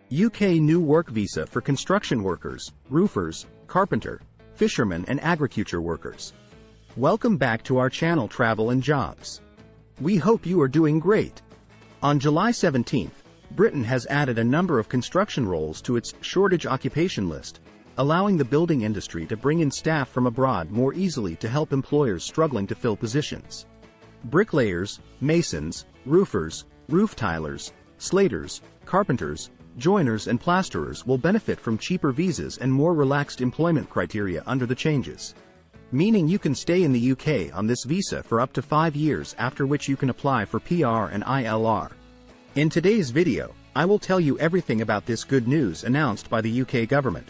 UK new work visa for construction workers, roofers, carpenter, fishermen and agriculture workers. Welcome back to our channel Travel and Jobs. We hope you are doing great. On July 17th, Britain has added a number of construction roles to its shortage occupation list, allowing the building industry to bring in staff from abroad more easily to help employers struggling to fill positions. Bricklayers, masons, roofers, roof tilers, slaters, carpenters, joiners and plasterers will benefit from cheaper visas and more relaxed employment criteria under the changes. Meaning you can stay in the UK on this visa for up to 5 years, after which you can apply for PR and ILR. In today's video, I will tell you everything about this good news announced by the UK government.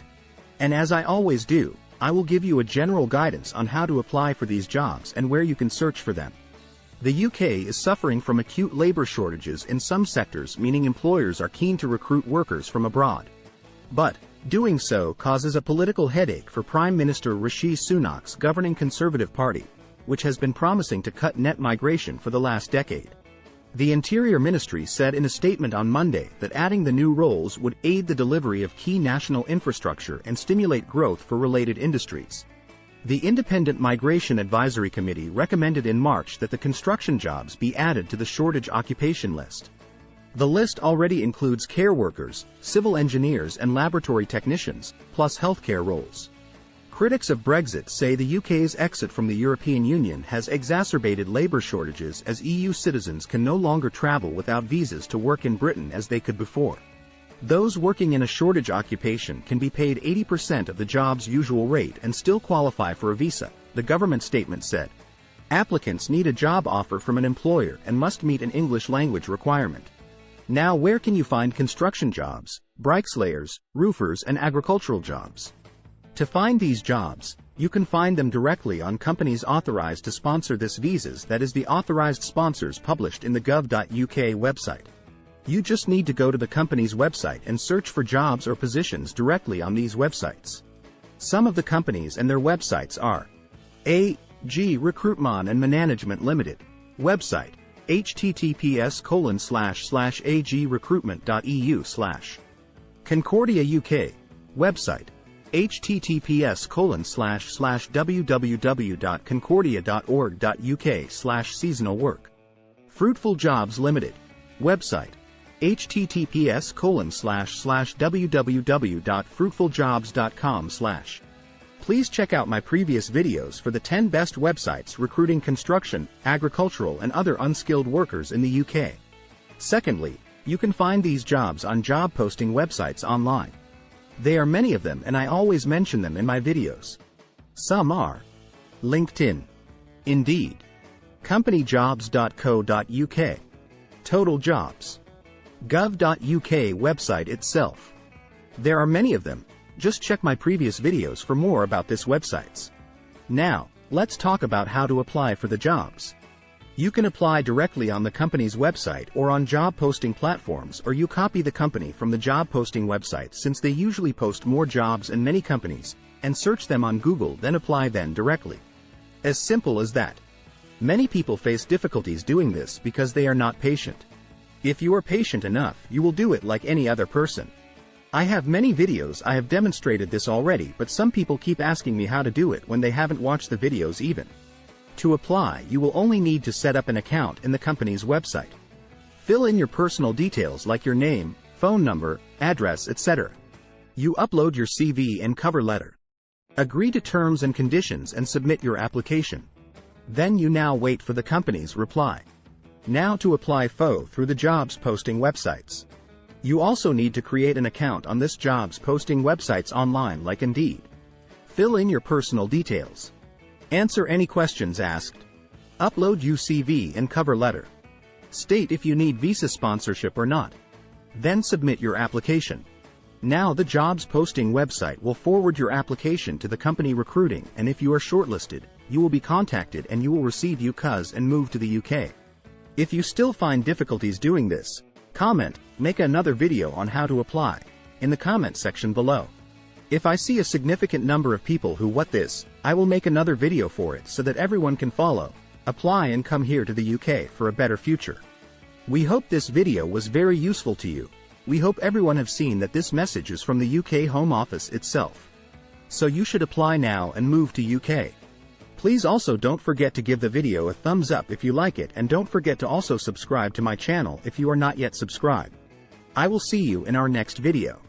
And as I always do, I will give you a general guidance on how to apply for these jobs and where you can search for them. The UK is suffering from acute labor shortages in some sectors, meaning employers are keen to recruit workers from abroad. But doing so causes a political headache for Prime Minister Rishi Sunak's governing Conservative Party, which has been promising to cut net migration for the last decade. The Interior Ministry said in a statement on Monday that adding the new roles would aid the delivery of key national infrastructure and stimulate growth for related industries. The Independent Migration Advisory Committee recommended in March that the construction jobs be added to the shortage occupation list. The list already includes care workers, civil engineers and laboratory technicians, plus healthcare roles. Critics of Brexit say the UK's exit from the European Union has exacerbated labour shortages, as EU citizens can no longer travel without visas to work in Britain as they could before. Those working in a shortage occupation can be paid 80% of the job's usual rate and still qualify for a visa, the government statement said. Applicants need a job offer from an employer and must meet an English language requirement. Now, where can you find construction jobs, bricklayers, roofers and agricultural jobs? To find these jobs, you can find them directly on companies authorized to sponsor this visas, that is, the authorized sponsors published in the gov.uk website. You just need to go to the company's website and search for jobs or positions directly on these websites. Some of the companies and their websites are AG Recruitment and Management Limited, website https://agrecruitment.eu/ Concordia UK, website https://www.concordia.org.uk/seasonal work. Fruitful Jobs Limited, website https://www.fruitfuljobs.com/. Please check out my previous videos for the 10 best websites recruiting construction, agricultural and other unskilled workers in the UK. Secondly, you can find these jobs on job posting websites online. There are many of them and I always mention them in my videos. Some are LinkedIn, Indeed, companyjobs.co.uk, Total Jobs, gov.uk website itself. There are many of them. Just check my previous videos for more about this websites. Now, let's talk about how to apply for the jobs. You can apply directly on the company's website or on job posting platforms, or you copy the company from the job posting website, since they usually post more jobs in many companies, and search them on Google, then apply then directly. As simple as that. Many people face difficulties doing this because they are not patient. If you are patient enough, you will do it like any other person. I have many videos I have demonstrated this already, but some people keep asking me how to do it when they haven't watched the videos even. To apply, you will only need to set up an account in the company's website. Fill in your personal details like your name, phone number, address, etc. You upload your CV and cover letter. Agree to terms and conditions and submit your application. Then you now wait for the company's reply. Now to apply through the jobs posting websites. You also need to create an account on this jobs posting websites online like Indeed. Fill in your personal details. Answer any questions asked. Upload your CV and cover letter. State if you need visa sponsorship or not. Then submit your application. Now the jobs posting website will forward your application to the company recruiting, and if you are shortlisted, you will be contacted and you will receive UCAs and move to the UK. If you still find difficulties doing this, comment, make another video on how to apply, in the comment section below. If I see a significant number of people who want this, I will make another video for it so that everyone can follow, apply and come here to the UK for a better future. We hope this video was very useful to you. We hope everyone have seen that this message is from the UK Home Office itself. So you should apply now and move to UK. Please also don't forget to give the video a thumbs up if you like it, and don't forget to also subscribe to my channel if you are not yet subscribed. I will see you in our next video.